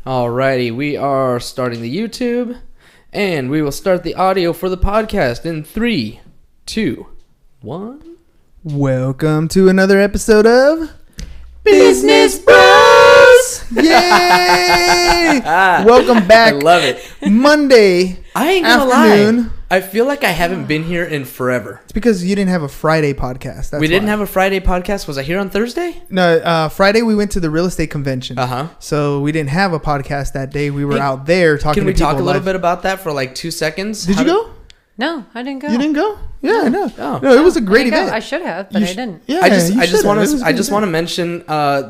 Alrighty, we are starting the YouTube, and we will start the audio for the podcast in 3, 2, 1. Welcome to another episode of Business Bros! Yay! Welcome back. I love it. Monday I ain't gonna afternoon. lie. I feel like I haven't been here in forever. It's because you didn't have a Friday podcast. That's we didn't why. have a Friday podcast. Was I here on Thursday? No, Friday we went to the real estate convention. Uh-huh. So we didn't have a podcast that day. We were out there talking to people. Can we talk a little live. bit about that for like 2 seconds? Did you go? No, I didn't go. You didn't go? Yeah, no. Oh. No, it was a great event. I should have, but I didn't. Yeah, I just want It was a to good event. want to mention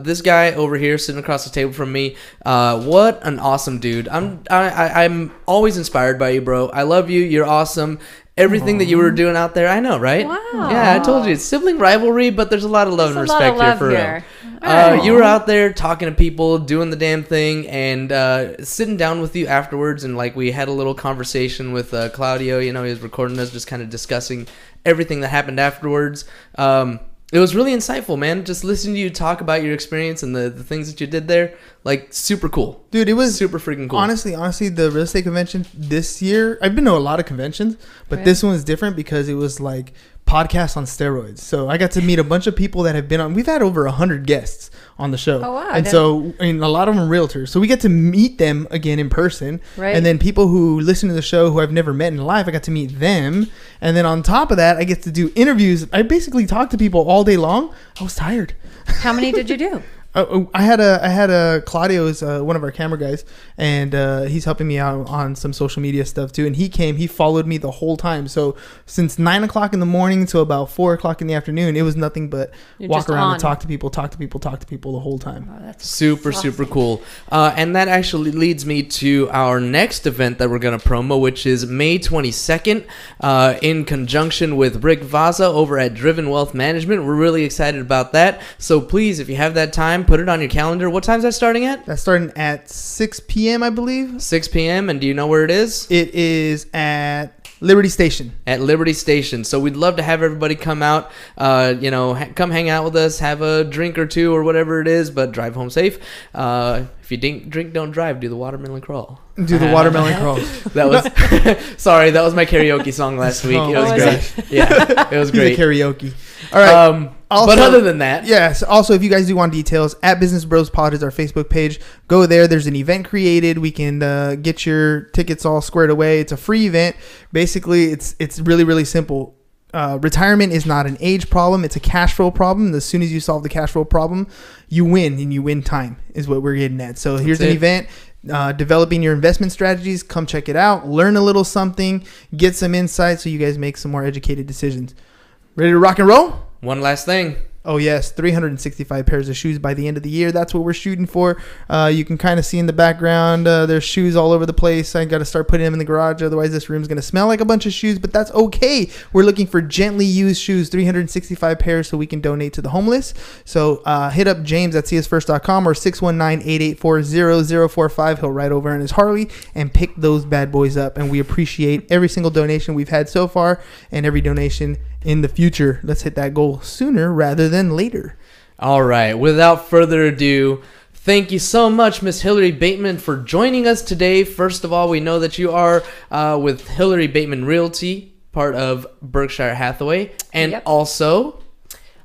this guy over here sitting across the table from me. What an awesome dude! I'm always inspired by you, bro. I love you. You're awesome. Everything that you were doing out there, I know, right? Wow. Yeah, I told you it's sibling rivalry, but there's a lot of love and respect here for real. You were out there talking to people, doing the damn thing, and sitting down with you afterwards, and like we had a little conversation with Claudio. You know, he was recording us, just kind of discussing everything that happened afterwards. It was really insightful, man. Just listening to you talk about your experience and the things that you did there, like super cool. Dude, it was super freaking cool. Honestly, the real estate convention this year, I've been to a lot of conventions, but this one was different because it was like podcasts on steroids. So I got to meet a bunch of people that have been on. We've had over 100 guests on the show. Oh, wow. And so, I mean, a lot of them realtors. So we get to meet them again in person. Right. And then people who listen to the show who I've never met in life, I got to meet them. And then on top of that, I get to do interviews. I basically talked to people all day long. I was tired. How many did you do? I had a Claudio is one of our camera guys, and he's helping me out on some social media stuff too. And he followed me the whole time. So since 9 o'clock in the morning to about 4 o'clock in the afternoon, it was nothing but walk around and talk to people the whole time. Oh, that's super cool. And that actually leads me to our next event that we're going to promo, which is May 22nd, in conjunction with Rick Vaza over at Driven Wealth Management. We're really excited about that. So please, if you have that time, put it on your calendar. What time is that starting at? That's starting at 6 p.m., I believe. 6 p.m. And do you know where it is? It is at Liberty Station. At Liberty Station. So we'd love to have everybody come out, come hang out with us, have a drink or two or whatever it is, but drive home safe. If you drink, don't drive. Do the watermelon crawl. Do the watermelon crawl. That was sorry. That was my karaoke song last week. It was great. Yeah, it was great. He's a karaoke. All right. Also, but other than that, yes. Also, if you guys do want details, at Business Bros Pod is our Facebook page. Go there. There's an event created. We can get your tickets all squared away. It's a free event. Basically, it's really, really simple. Retirement is not an age problem. It's a cash flow problem. And as soon as you solve the cash flow problem, you win, and you win time is what we're getting at. So here's an event. Developing your investment strategies. Come check it out. Learn a little something. Get some insight so you guys make some more educated decisions. Ready to rock and roll? One last thing. Oh, yes. 365 pairs of shoes by the end of the year. That's what we're shooting for. You can kind of see in the background, there's shoes all over the place. I got to start putting them in the garage. Otherwise, this room's going to smell like a bunch of shoes, but that's okay. We're looking for gently used shoes, 365 pairs, so we can donate to the homeless. So hit up James at csfirst.com or 619-884-0045. He'll ride over in his Harley and pick those bad boys up. And we appreciate every single donation we've had so far and every donation in the future. Let's hit that goal sooner rather than later. All right. Without further ado, thank you so much, Miss Hilary Bateman, for joining us today. First of all, we know that you are with Hilary Bateman Realty, part of Berkshire Hathaway, and also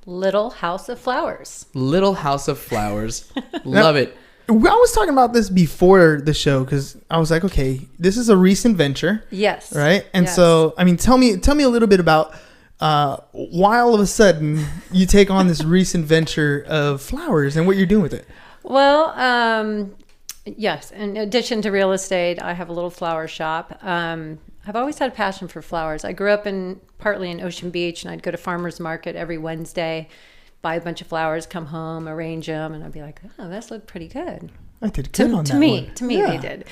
Little House of Flowers. Little House of Flowers. Love it. I was talking about this before the show because I was like, okay, this is a recent venture. Yes. Right? And so, I mean, tell me a little bit about why all of a sudden you take on this recent venture of flowers and what you're doing with it. Well, yes. In addition to real estate, I have a little flower shop. I've always had a passion for flowers. I grew up partly in Ocean Beach, and I'd go to farmers market every Wednesday, buy a bunch of flowers, come home, arrange them, and I'd be like, oh, this looked pretty good. I did good on that one. To me, they did.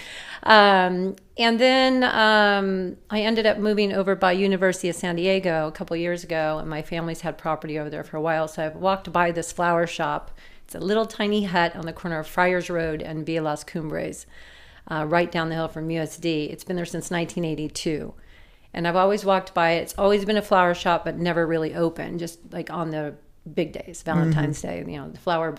And then I ended up moving over by University of San Diego a couple years ago, and my family's had property over there for a while. So I've walked by this flower shop. It's a little tiny hut on the corner of Friars Road and Via Las Cumbres, right down the hill from USD. It's been there since 1982. And I've always walked by it. It's always been a flower shop, but never really open, just like on the big days, Valentine's Day, the flower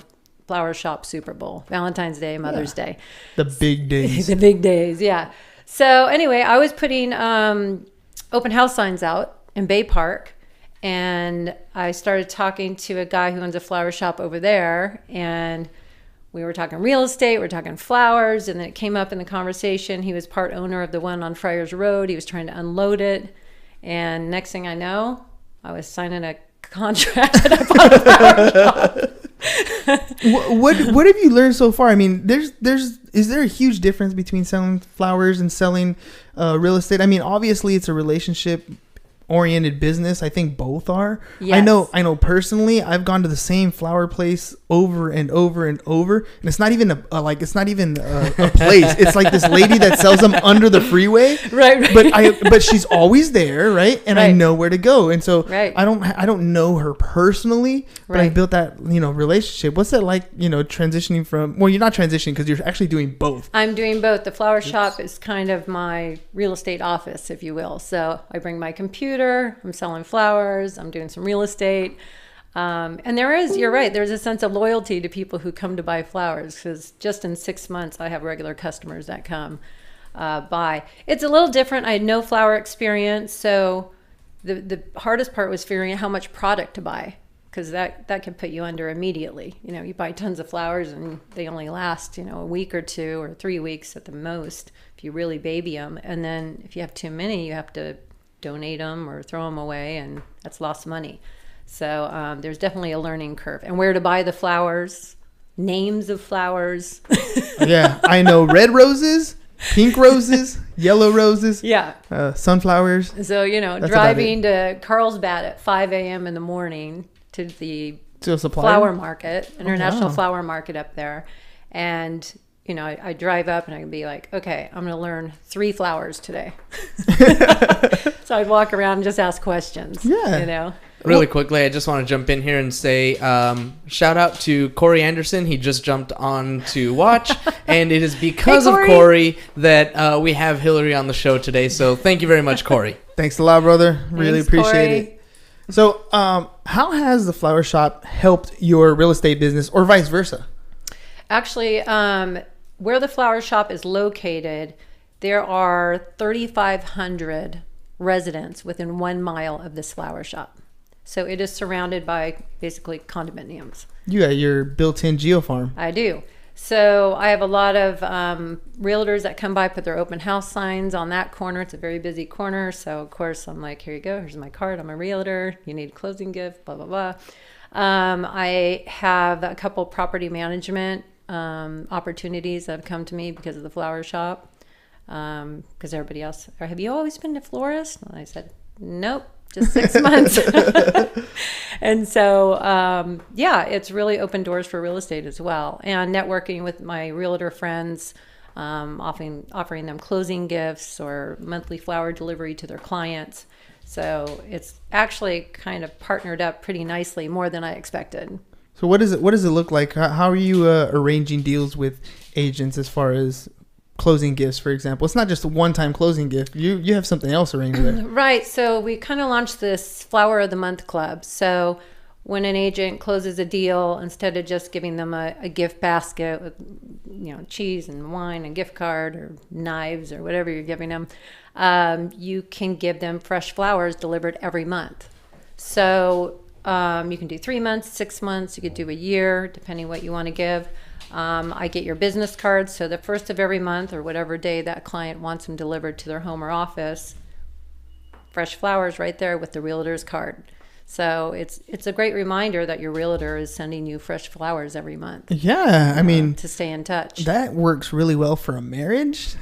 flower shop Super Bowl, Valentine's Day, Mother's Day. The big days. The big days, yeah. So anyway, I was putting open house signs out in Bay Park, and I started talking to a guy who owns a flower shop over there, and we were talking real estate, we were talking flowers, and then it came up in the conversation. He was part owner of the one on Friars Road. He was trying to unload it, and next thing I know, I was signing a contract and I bought a flower shop. What have you learned so far? I mean, is there a huge difference between selling flowers and selling real estate? I mean, obviously it's a relationship oriented business. I think both are. Yes. I know personally, I've gone to the same flower place over and over and over, and it's not even a place. It's like this lady that sells them under the freeway. Right. But she's always there, right? And right. I know where to go. And so right. I don't know her personally, but I built that, relationship. What's that like, transitioning from, well, you're not transitioning because you're actually doing both. I'm doing both. The flower shop is kind of my real estate office, if you will. So I bring my computer, I'm selling flowers, I'm doing some real estate. And you're right, there's a sense of loyalty to people who come to buy flowers, because just in 6 months, I have regular customers that come buy. It's a little different. I had no flower experience. So the hardest part was figuring out how much product to buy, because that can put you under immediately. You buy tons of flowers and they only last, a week or 2 or 3 weeks at the most, if you really baby them. And then if you have too many, you have to donate them or throw them away, and that's lost money. So there's definitely a learning curve, and where to buy the flowers, names of flowers. Yeah, I know red roses, pink roses, yellow roses, sunflowers. So driving to Carlsbad at 5 a.m. in the morning to the flower market, international flower market up there, and I drive up and I can be like, okay, I'm going to learn 3 flowers today. So I'd walk around and just ask questions. Yeah. Really quickly, I just want to jump in here and say shout out to Corey Anderson. He just jumped on to watch, and it is because of Corey that we have Hilary on the show today. So thank you very much, Corey. Thanks a lot, brother. Really appreciate Corey. it. So how has the flower shop helped your real estate business, or vice versa? Actually, where the flower shop is located, there are 3,500 residents within 1 mile of this flower shop. So it is surrounded by basically condominiums. You got your built-in geofarm. I do. So I have a lot of realtors that come by, put their open house signs on that corner. It's a very busy corner. So, of course, I'm like, here you go. Here's my card. I'm a realtor. You need a closing gift, blah, blah, blah. I have a couple property management opportunities that have come to me because of the flower shop. Because everybody else, have you always been to florist? And I said, nope, just 6 months. And so, it's really opened doors for real estate as well. And networking with my realtor friends, offering them closing gifts or monthly flower delivery to their clients. So it's actually kind of partnered up pretty nicely, more than I expected. So what does it look like? How are you arranging deals with agents as far as closing gifts, for example? It's not just a one-time closing gift. You have something else arranged there. Right. So we kind of launched this Flower of the Month Club. So when an agent closes a deal, instead of just giving them a gift basket with cheese and wine and gift card or knives or whatever you're giving them, you can give them fresh flowers delivered every month. So you can do 3 months, 6 months, you could do a year, depending what you want to give. I get your business cards, so the first of every month or whatever day that client wants them delivered to their home or office, fresh flowers right there with the realtor's card. So it's a great reminder that your realtor is sending you fresh flowers every month. Yeah, I mean, to stay in touch. That works really well for a marriage.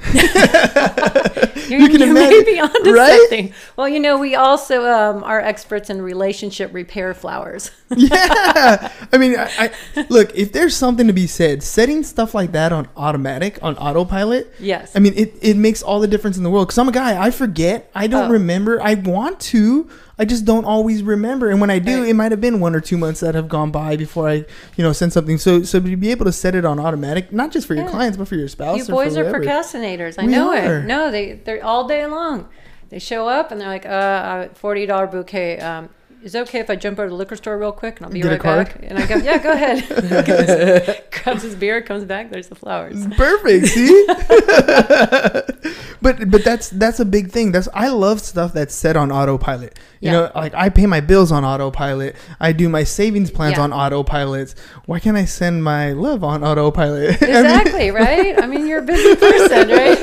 You can imagine, maybe onto something. Well, we also are experts in relationship repair flowers. Yeah, I mean, I look, if there's something to be said, setting stuff like that on autopilot. Yes. I mean, it makes all the difference in the world. Because I'm a guy, I forget, I don't remember. I want to. I just don't always remember, and when I do, it might have been 1 or 2 months that have gone by before I, send something. So to be able to set it on automatic, not just for your clients, but for your spouse. You boys are procrastinators. I know it. No, they're all day long. They show up and they're like, $40 bouquet. is it okay if I jump over to the liquor store real quick and I'll be right back? And I go, yeah, go ahead. Grabs his beer, comes back, there's the flowers. Perfect, see? But that's a big thing. I love stuff that's set on autopilot. You know, like I pay my bills on autopilot. I do my savings plans on autopilots. Why can't I send my love on autopilot? Exactly, right? I mean, you're a busy person, right?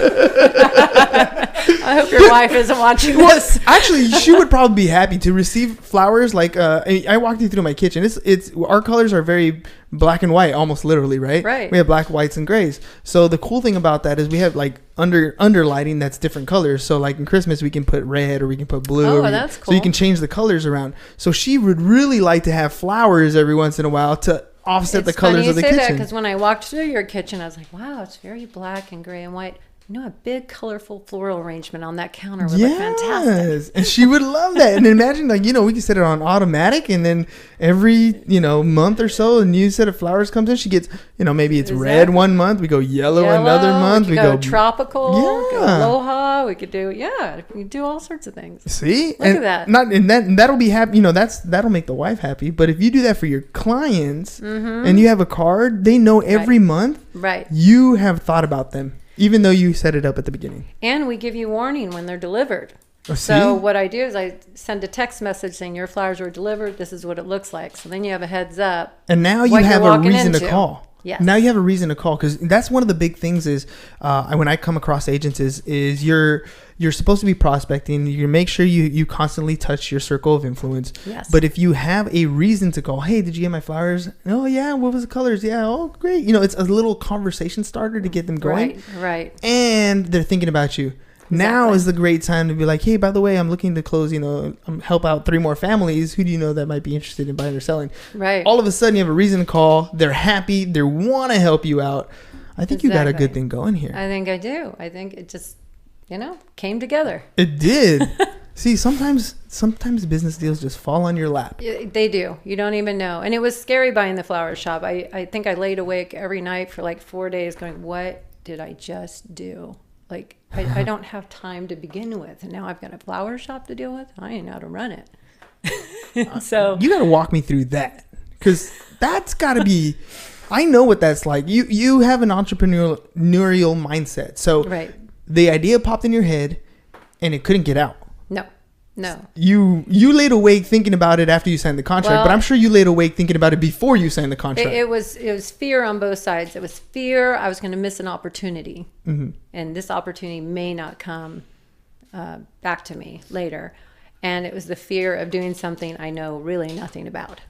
I hope your wife isn't watching this. Actually, she would probably be happy to receive flowers. Like I walked you through my kitchen. It's our colors are very black and white, almost literally, right? Right. We have black, whites, and grays. So the cool thing about that is we have like under lighting that's different colors. So like in Christmas we can put red or we can put blue. Oh, that's cool. So you can change the colors around. So she would really like to have flowers every once in a while to offset the colors of the kitchen. Because when I walked through your kitchen, I was like, wow, it's very black and gray and white. You know, a big colorful floral arrangement on that counter would look fantastic. And she would love that. And imagine, like, you know, we can set it on automatic, and then every, you know, month or so a new set of flowers comes in. She gets, you know, maybe it's red one month, we go yellow another month, we go tropical, go aloha, we could do all sorts of things. See? Look at that. And that'll be happy, you know, that'll make the wife happy. But if you do that for your clients and you have a card, they know every month you have thought about them. Even though you set it up at the beginning. And we give you warning when they're delivered. So what I do is I send a text message saying your flowers were delivered. This is what it looks like. So then you have a heads up. And now you have a reason to call. Yes. Now you have a reason to call, because that's one of the big things is when I come across agents is you're supposed to be prospecting. You make sure you constantly touch your circle of influence. Yes. But if you have a reason to call, hey, did you get my flowers? Oh yeah, what was the colors? Yeah, oh great. You know, it's a little conversation starter to get them going. Right. And they're thinking about you. Now is the great time to be like, hey, by the way, I'm looking to close, you know, help out 3 more families. Who do you know that might be interested in buying or selling? Right. All of a sudden, you have a reason to call. They're happy. They want to help you out. I think you got a good thing going here. I think I do. I think it just, you know, came together. It did. See, sometimes business deals just fall on your lap. They do. You don't even know. And it was scary buying the flower shop. I think I laid awake every night for like 4 days going, what did I just do? Like, I don't have time to begin with. And now I've got a flower shop to deal with. I ain't know how to run it. So you got to walk me through that, because that's got to be, I know what that's like. You have an entrepreneurial mindset. So the idea popped in your head and it couldn't get out. No. You laid awake thinking about it after you signed the contract, but I'm sure you laid awake thinking about it before you signed the contract. It was fear on both sides. It was fear I was going to miss an opportunity, and this opportunity may not come back to me later. And it was the fear of doing something I know really nothing about.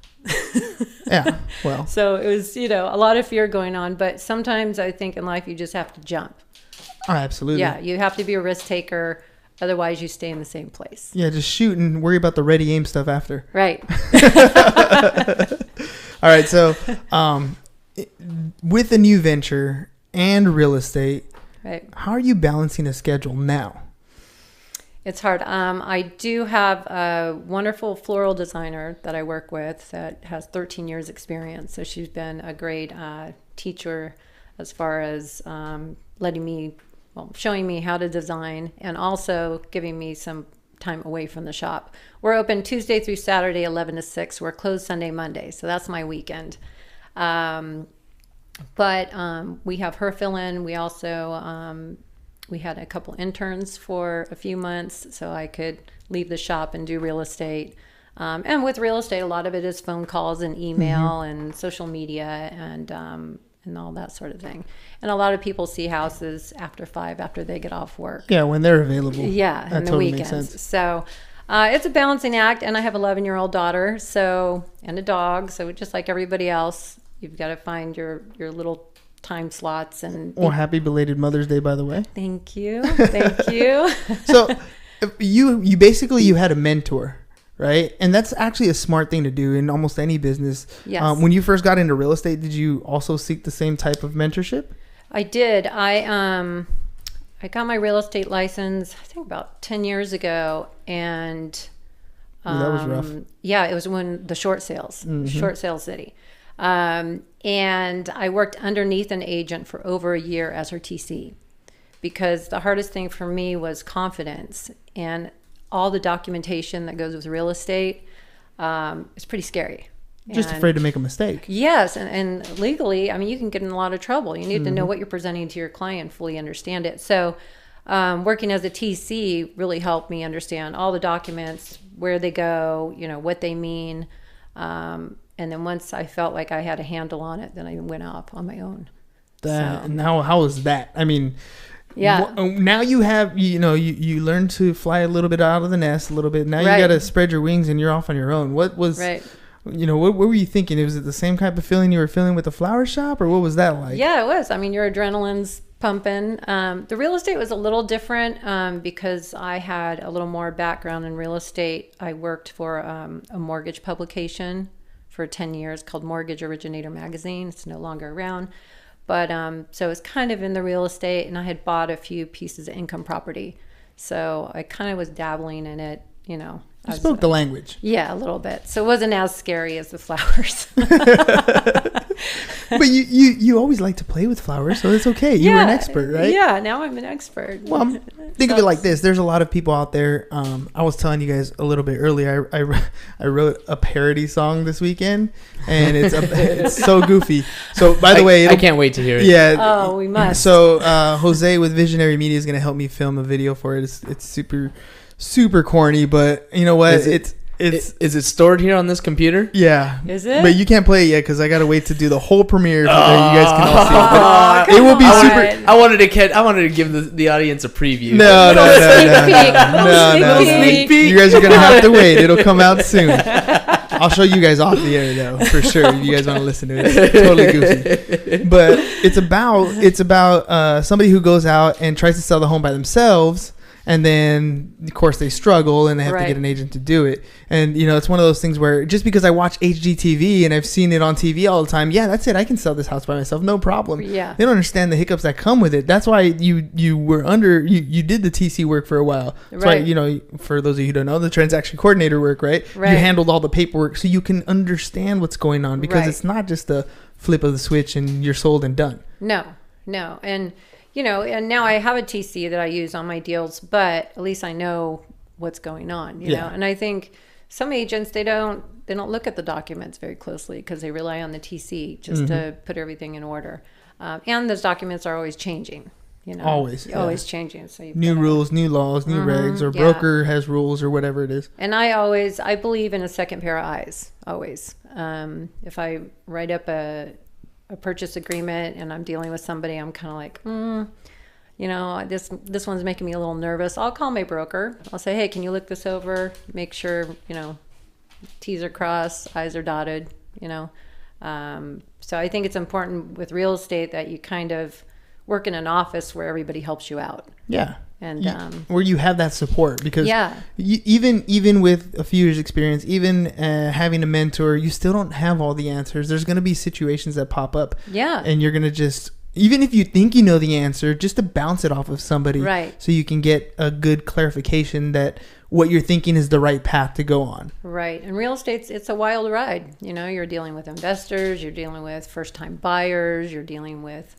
Yeah, well. So it was, you know, a lot of fear going on, but sometimes I think in life you just have to jump. Oh, absolutely. Yeah, you have to be a risk taker. Otherwise, you stay in the same place. Yeah, just shoot and worry about the ready aim stuff after. Right. All right. So, with a new venture and real estate, how are you balancing a schedule now? It's hard. I do have a wonderful floral designer that I work with that has 13 years experience. So she's been a great teacher as far as showing me how to design and also giving me some time away from the shop. We're open Tuesday through Saturday, 11 to 6. We're closed Sunday, Monday. So that's my weekend. But we have her fill in. We also, we had a couple interns for a few months so I could leave the shop and do real estate. And with real estate, a lot of it is phone calls and email and social media and all that sort of thing. And a lot of people see houses after 5 after they get off work. Yeah, when they're available. Yeah, and the weekends. So it's a balancing act. And I have an 11-year-old daughter and a dog. So just like everybody else, you've got to find your little time slots. Happy belated Mother's Day, by the way. Thank you. Thank you. So you basically had a mentor. Right. And that's actually a smart thing to do in almost any business. Yes. When you first got into real estate, did you also seek the same type of mentorship? I did. I got my real estate license, I think about 10 years ago. And that was rough. Yeah, it was when the short sale city. And I worked underneath an agent for over a year as her TC, because the hardest thing for me was confidence and all the documentation that goes with real estate. it's pretty scary. Just afraid to make a mistake. Yes, and legally, I mean, you can get in a lot of trouble. You need to know what you're presenting to your client, fully understand it. So working as a TC really helped me understand all the documents, where they go, what they mean. And then once I felt like I had a handle on it, then I went off on my own. Now, how was that? I mean, now you have, you learn to fly a little bit out of the nest a little bit. Now you got to spread your wings and you're off on your own. What was... what were you thinking? Was it the same type of feeling you were feeling with the flower shop, or what was that like? Yeah, it was. I mean, your adrenaline's pumping. The real estate was a little different because I had a little more background in real estate. I worked for a mortgage publication for 10 years called Mortgage Originator Magazine. It's no longer around. But so it's kind of in the real estate, and I had bought a few pieces of income property. So I kind of was dabbling in it, You spoke the language. Yeah, a little bit. So it wasn't as scary as the flowers. But you always like to play with flowers, so it's okay. You were an expert, right? Yeah, now I'm an expert. Well, think of it like this. There's a lot of people out there. I was telling you guys a little bit earlier. I wrote a parody song this weekend, and it's so goofy. So, by the way... I can't wait to hear it. Yeah. Oh, we must. So, Jose with Visionary Media is going to help me film a video for it. It's super corny, but you know what? Is it stored here on this computer? Yeah. Is it? But you can't play it yet because I gotta wait to do the whole premiere so that you guys can all see it. It will be super. I wanted to give the audience a preview. No. Sneak peek. You guys are gonna have to wait. It'll come out soon. I'll show you guys off the air though, for sure. If you guys want to listen to it, it's totally goofy. But it's about somebody who goes out and tries to sell the home by themselves. And then, of course, they struggle and they have to get an agent to do it. And, it's one of those things where just because I watch HGTV and I've seen it on TV all the time, that's it. I can sell this house by myself. No problem. Yeah. They don't understand the hiccups that come with it. That's why you did the TC work for a while. That's why, for those of you who don't know, the transaction coordinator work, right? You handled all the paperwork so you can understand what's going on because it's not just a flip of the switch and you're sold and done. No. And... and now I have a TC that I use on my deals, but at least I know what's going on, you know? And I think some agents, they don't look at the documents very closely because they rely on the TC just to put everything in order. And those documents are always changing, Always changing. So new rules, new laws, new regs, or broker has rules or whatever it is. And I believe in a second pair of eyes, always. If I write up a purchase agreement and I'm dealing with somebody, I'm kind of like, this one's making me a little nervous. I'll call my broker. I'll say, hey, can you look this over? Make sure, T's are crossed, I's are dotted, So I think it's important with real estate that you kind of work in an office where everybody helps you out. Yeah. And where you have that support, because even with a few years experience, even having a mentor, you still don't have all the answers. There's going to be situations that pop up, and you're going to just, even if you think you know the answer, just to bounce it off of somebody, so you can get a good clarification that what you're thinking is the right path to go on. Right. And real estate, it's a wild ride. You're dealing with investors, you're dealing with first-time buyers, you're dealing with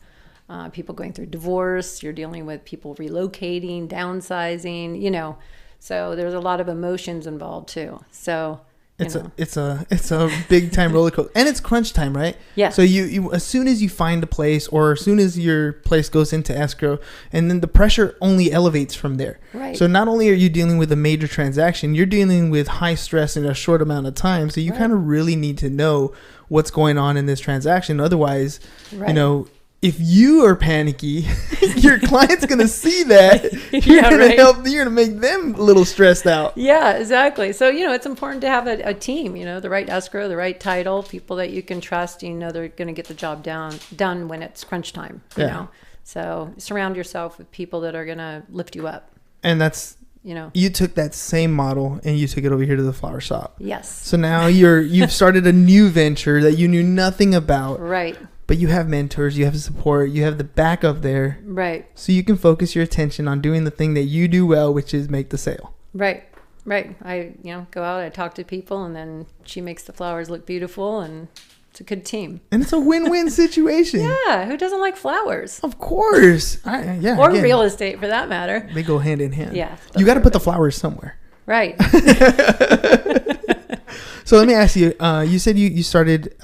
people going through divorce, you're dealing with people relocating, downsizing, so there's a lot of emotions involved too. So it's a big time roller coaster, and it's crunch time, right? Yeah. So you as soon as you find a place, or as soon as your place goes into escrow, and then the pressure only elevates from there. Right. So not only are you dealing with a major transaction, you're dealing with high stress in a short amount of time. So you kind of really need to know what's going on in this transaction. Otherwise, if you are panicky, your client's going to see that. You're going to make them a little stressed out. Yeah, exactly. So, it's important to have a team, the right escrow, the right title, people that you can trust, they're going to get the job done when it's crunch time, you know. So surround yourself with people that are going to lift you up. And that's, you took that same model and you took it over here to the flower shop. Yes. So now you've started a new venture that you knew nothing about. Right. But you have mentors, you have support, you have the backup there. Right. So you can focus your attention on doing the thing that you do well, which is make the sale. Right. I, go out, I talk to people, and then she makes the flowers look beautiful, and it's a good team. And it's a win-win situation. Yeah. Who doesn't like flowers? Of course. Or real estate, for that matter. They go hand in hand. Yeah. You got to put the flowers somewhere. Right. So let me ask you, you said you started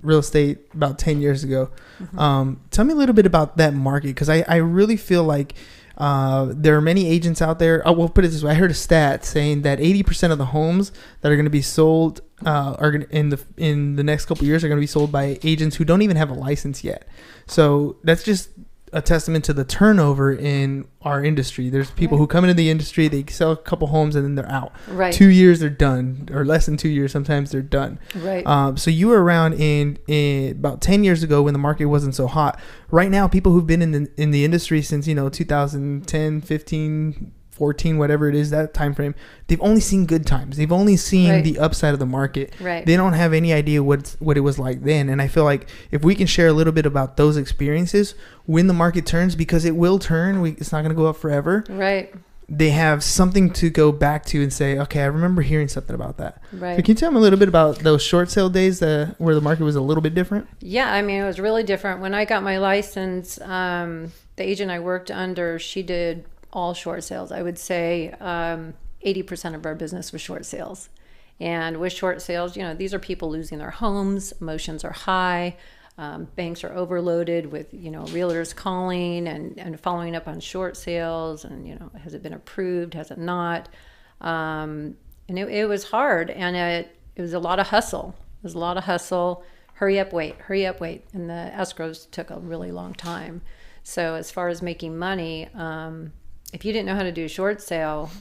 real estate about 10 years ago. Tell me a little bit about that market, because I really feel like there are many agents out there. We'll put it this way. I heard a stat saying that 80% of the homes that are going to be sold in the next couple of years are going to be sold by agents who don't even have a license yet. So that's just a testament to the turnover in our industry. There's people who come into the industry, they sell a couple homes, and then they're out. Right. 2 years, they're done, or less than 2 years. Sometimes they're done. Right. So you were around in about 10 years ago when the market wasn't so hot. Right now, people who've been in the industry since 2010, 15, 14, whatever it is, that time frame, they've only seen good times. They've only seen the upside of the market. Right. They don't have any idea what it was like then. And I feel like if we can share a little bit about those experiences when the market turns, because it will turn, it's not going to go up forever. Right. They have something to go back to and say, okay, I remember hearing something about that. Right. So can you tell me a little bit about those short sale days where the market was a little bit different? Yeah, I mean, it was really different. When I got my license, the agent I worked under, she did all short sales. I would say 80% of our business was short sales. And with short sales, these are people losing their homes, emotions are high, banks are overloaded with, realtors calling and following up on short sales, and, has it been approved, has it not? And it was hard, and it was a lot of hustle. It was a lot of hustle. Hurry up, wait. And the escrows took a really long time. So as far as making money, if you didn't know how to do a short sale,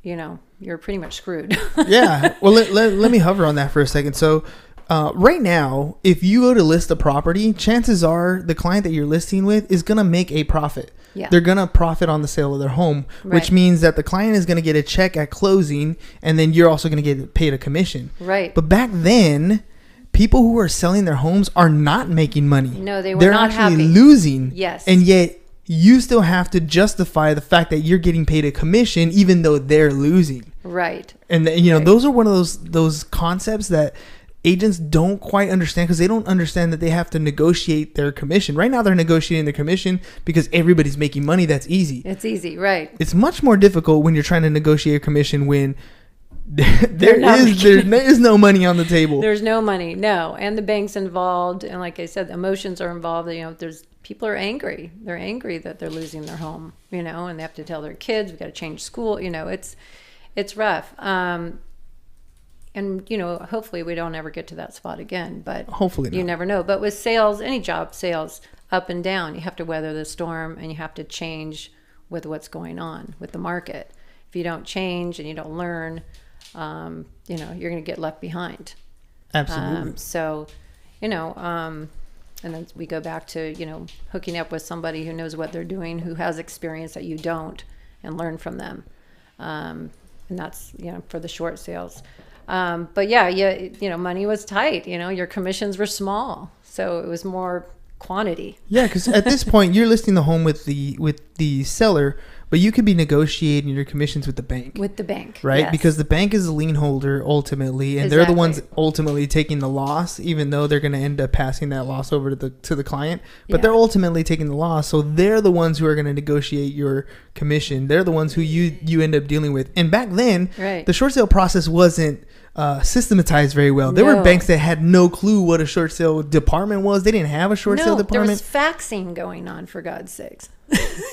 you're pretty much screwed. Yeah. Well, let me hover on that for a second. So right now, if you go to list a property, chances are the client that you're listing with is going to make a profit. Yeah. They're going to profit on the sale of their home, which means that the client is going to get a check at closing, and then you're also going to get paid a commission. Right. But back then, people who are selling their homes are not making money. No, they were They're not actually happy. losing. Yes. And yet you still have to justify the fact that you're getting paid a commission even though they're losing. Right. And those are one of those concepts that agents don't quite understand, because they don't understand that they have to negotiate their commission. Right now they're negotiating their commission because everybody's making money. That's easy. It's easy, right? It's much more difficult when you're trying to negotiate a commission when there is no money on the table. There's no money, no. And the bank's involved, and like I said, the emotions are involved. People are angry. They're angry that they're losing their home, and they have to tell their kids, we've got to change school. It's rough. And hopefully we don't ever get to that spot again, but hopefully you never know. But with sales, any job, sales, up and down, you have to weather the storm, and you have to change with what's going on with the market. If you don't change and you don't learn, you're going to get left behind. Absolutely. And then we go back to, hooking up with somebody who knows what they're doing, who has experience that you don't, and learn from them. And that's, for the short sales. But yeah, money was tight, your commissions were small. So it was more quantity. Yeah, because at this point you're listing the home with the seller, but you could be negotiating your commissions with the bank. With the bank, right? Yes. Because the bank is a lien holder ultimately, and they're the ones ultimately taking the loss, even though they're going to end up passing that loss over to the client. But they're ultimately taking the loss, so they're the ones who are going to negotiate your commission. They're the ones who you end up dealing with. And back then, the short sale process wasn't systematized very well. There were banks that had no clue what a short sale department was. They didn't have a short sale department. There was faxing going on, for God's sakes.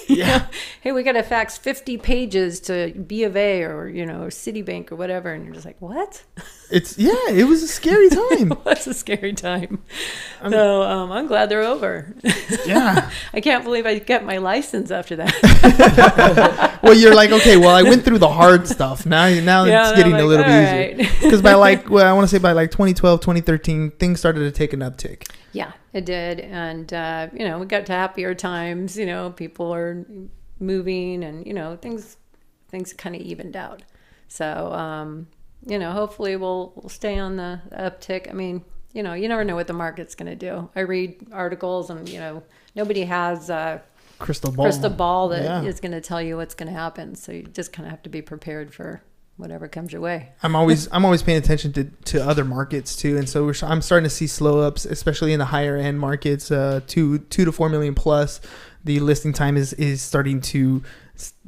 Yeah. Hey, we got to fax 50 pages to B of A or Citibank or whatever, and you're just like, what? It was a scary time. It was a scary time. So I'm glad they're over. Yeah. I can't believe I got my license after that. Well, you're like, okay, well, I went through the hard stuff. Now it's getting a little bit easier. Because by I want to say by 2012, 2013, things started to take an uptick. Yeah, it did. And, we got to happier times, people are moving and, things kind of evened out. So, hopefully we'll stay on the uptick. I mean, you never know what the market's going to do. I read articles and, nobody has a crystal ball that is going to tell you what's going to happen. So you just kind of have to be prepared for whatever comes your way. I'm always paying attention to other markets too, and so I'm starting to see slow ups, especially in the higher end markets, 2 to 4 million plus. the listing time is starting to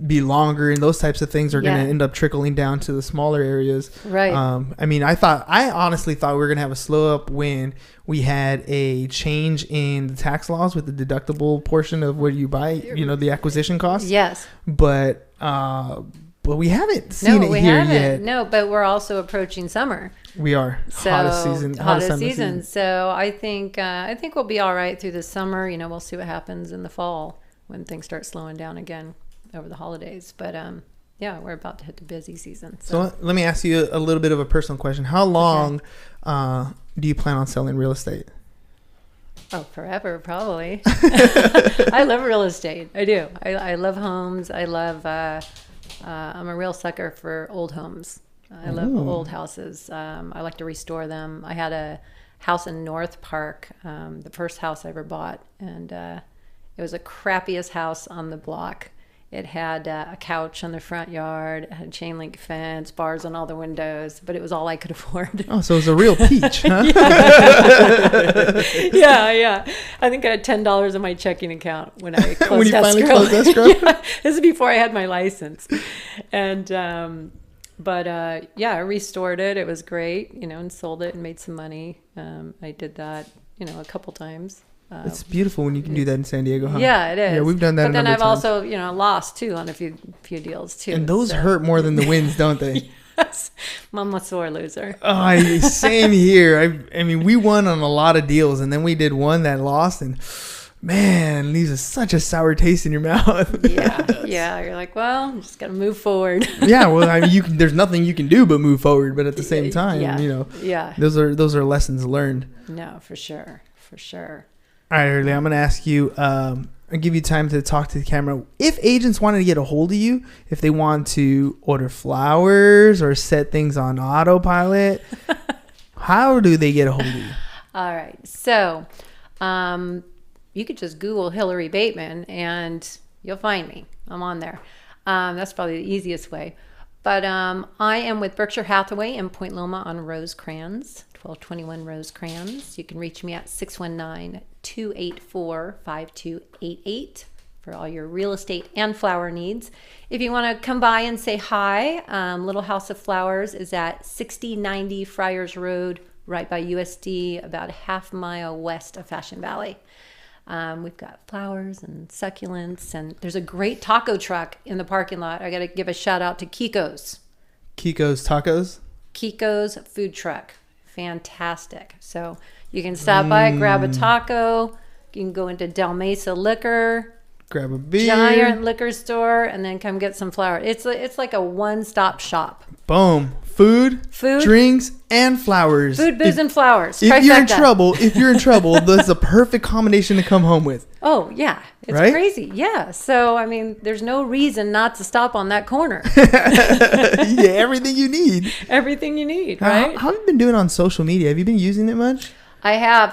be longer, and those types of things are going to end up trickling down to the smaller areas. Right. I mean, I honestly thought we were going to have a slow up when we had a change in the tax laws with the deductible portion of what you buy, the acquisition cost. Yes. But we haven't seen it here yet. No, but we're also approaching summer. We are. Hottest season. So I think we'll be all right through the summer. We'll see what happens in the fall when things start slowing down again over the holidays. But we're about to hit the busy season. So let me ask you a little bit of a personal question. How long do you plan on selling real estate? Oh, forever, probably. I love real estate. I do. I love homes. I love, I'm a real sucker for old homes. I love old houses. I like to restore them. I had a house in North Park, the first house I ever bought, and it was the crappiest house on the block. It had a couch on the front yard, it had a chain link fence, bars on all the windows, but it was all I could afford. Oh, so it was a real peach, huh? Yeah. I think I had $10 in my checking account when I closed when you escrow. Finally closed escrow? This is before I had my license. And I restored it. It was great, and sold it and made some money. I did that, a couple times. It's beautiful when you can do that in San Diego, huh? Yeah, it is. Yeah, we've done that. But then I've also, lost too on a few deals too. And those hurt more than the wins, don't they? Yes, I'm a sore loser. Oh, same here. I mean, we won on a lot of deals, and then we did one that lost, and man, leaves such a sour taste in your mouth. Yeah. You're like, well, I'm just gotta move forward. Yeah, well, I mean, there's nothing you can do but move forward. But at the same time, those are lessons learned. No, for sure. All right, Hurley, I'm going to ask you, I'll give you time to talk to the camera. If agents wanted to get a hold of you, if they want to order flowers or set things on autopilot, how do they get a hold of you? All right. So you could just Google Hilary Bateman and you'll find me. I'm on there. That's probably the easiest way. But I am with Berkshire Hathaway in Point Loma on Rosecrans, 1221 Rosecrans. You can reach me at 619-284-5288 for all your real estate and flower needs. If you want to come by and say hi, Little House of Flowers is at 6090 Friars Road, right by USD, about a half mile west of Fashion Valley. We've got flowers and succulents, and there's a great taco truck in the parking lot. I got to give a shout out to Kiko's. Kiko's Tacos? Kiko's food truck. Fantastic. So you can stop by, grab a taco. You can go into Del Mesa Liquor. Grab a beer. Giant liquor store, and then come get some flowers. It's like a one-stop shop. Boom. Food, drinks, and flowers. Food, booze, and flowers. If you're in trouble, that's a perfect combination to come home with. Oh, yeah. It's crazy. Yeah. So, I mean, there's no reason not to stop on that corner. Yeah, everything you need. Everything you need, right? How have you been doing on social media? Have you been using it much? I have.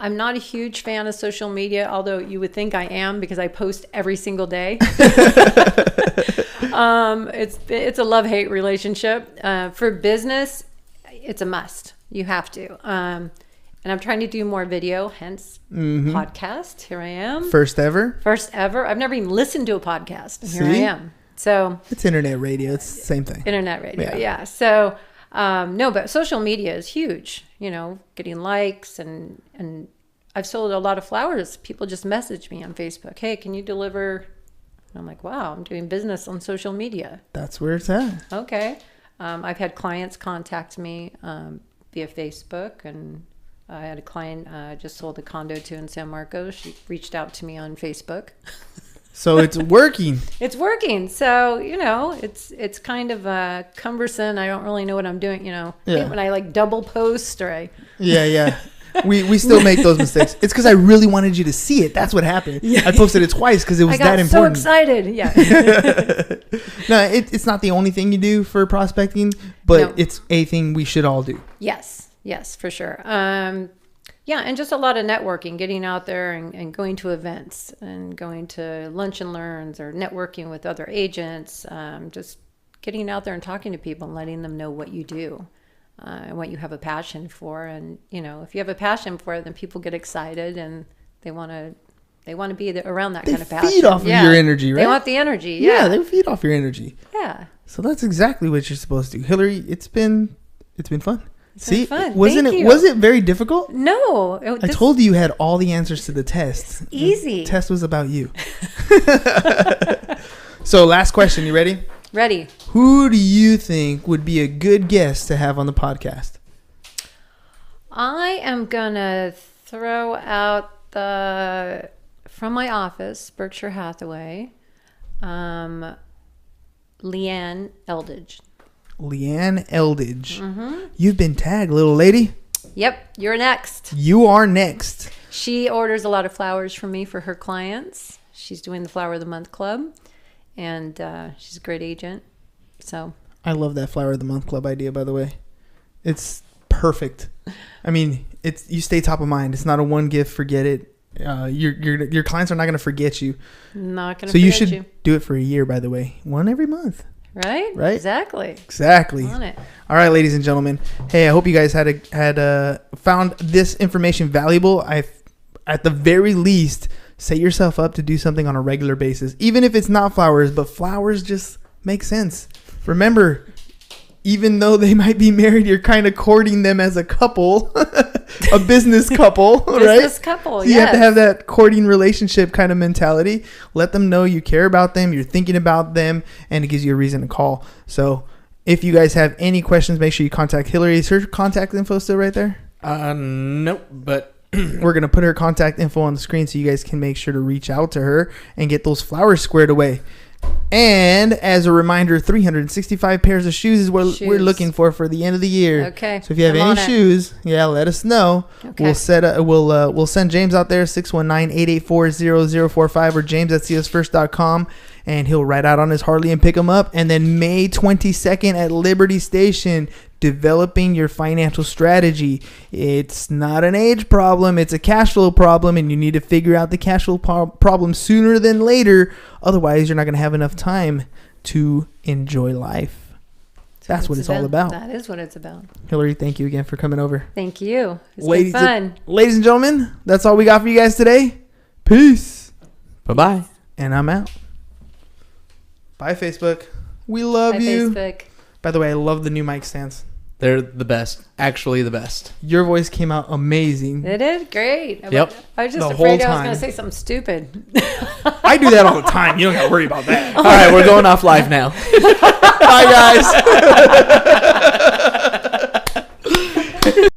I'm not a huge fan of social media, although you would think I am because I post every single day. It's a love-hate relationship. For business, it's a must. You have to. And I'm trying to do more video, hence podcast. Here I am. First ever. I've never even listened to a podcast. And here I am. So it's internet radio. It's the same thing. Internet radio. Yeah. So no, but social media is huge. Getting likes and I've sold a lot of flowers. People just message me on Facebook. Hey, can you deliver? And I'm like, wow, I'm doing business on social media. That's where it's at. Okay. I've had clients contact me via Facebook, and I had a client just sold a condo to in San Marcos. She reached out to me on Facebook. So it's working. It's working. So, it's kind of cumbersome. I don't really know what I'm doing, when I like double post or I... Yeah. We still make those mistakes. It's because I really wanted you to see it. That's what happened. Yeah. I posted it twice because it was that important. So excited. Yeah. No, it's not the only thing you do for prospecting, but it's a thing we should all do. Yes, for sure. Yeah, and just a lot of networking, getting out there and going to events and going to lunch and learns or networking with other agents, just getting out there and talking to people and letting them know what you do. And what you have a passion for. And, if you have a passion for it, then people get excited and they want to They want to be around that kind of passion. They feed off of your energy, right? They want the energy. Yeah, they feed off your energy. Yeah. So that's exactly what you're supposed to do. Hilary, it's been fun. See, fun. Was it very difficult? No. I told you had all the answers to the test. It's easy. The test was about you. So last question. You ready? Ready. Who do you think would be a good guest to have on the podcast? I am going to throw out from my office, Berkshire Hathaway, Leanne Eldridge. Leanne Eldridge. Mm-hmm. You've been tagged, little lady. Yep, you're next. You are next. She orders a lot of flowers from me for her clients. She's doing the Flower of the Month Club, and she's a great agent. So I love that Flower of the Month Club idea, by the way. It's perfect. I mean, you stay top of mind. It's not a one gift, forget it. Your clients are not going to forget you. Not going to forget you. So you should do it for a year, by the way. One every month. Right? Exactly. On it. All right, ladies and gentlemen. Hey, I hope you guys had found this information valuable. At the very least, set yourself up to do something on a regular basis, even if it's not flowers, but flowers just make sense. Remember, even though they might be married, you're kind of courting them as a couple, a business couple, right? Business couple, so you have to have that courting relationship kind of mentality. Let them know you care about them, you're thinking about them, and it gives you a reason to call. So if you guys have any questions, make sure you contact Hilary. Is her contact info still right there? Nope, but we're going to put her contact info on the screen so you guys can make sure to reach out to her and get those flowers squared away. And as a reminder, 365 pairs of shoes is what we're looking for the end of the year. Okay. So if you have any shoes, let us know. Okay. We'll send James out there, 619-884-0045 or james@csfirst.com, and he'll ride out on his Harley and pick them up. And then May 22nd at Liberty Station, developing your financial strategy. It's not an age problem, it's a cash flow problem, and you need to figure out the cash flow problem sooner than later. Otherwise, you're not going to have enough time to enjoy life. That's what it's all about. That is what it's about. Hilary, thank you again for coming over. Thank you. It's been fun. Ladies and gentlemen, that's all we got for you guys today. Peace. Bye-bye. And I'm out. Bye, Facebook. We love you. Facebook. By the way, I love the new mic stands. They're the best. Actually, the best. Your voice came out amazing. It did great. Yep. I was just afraid I was going to say something stupid. I do that all the time. You don't got to worry about that. All right, we're going off live now. Bye, guys.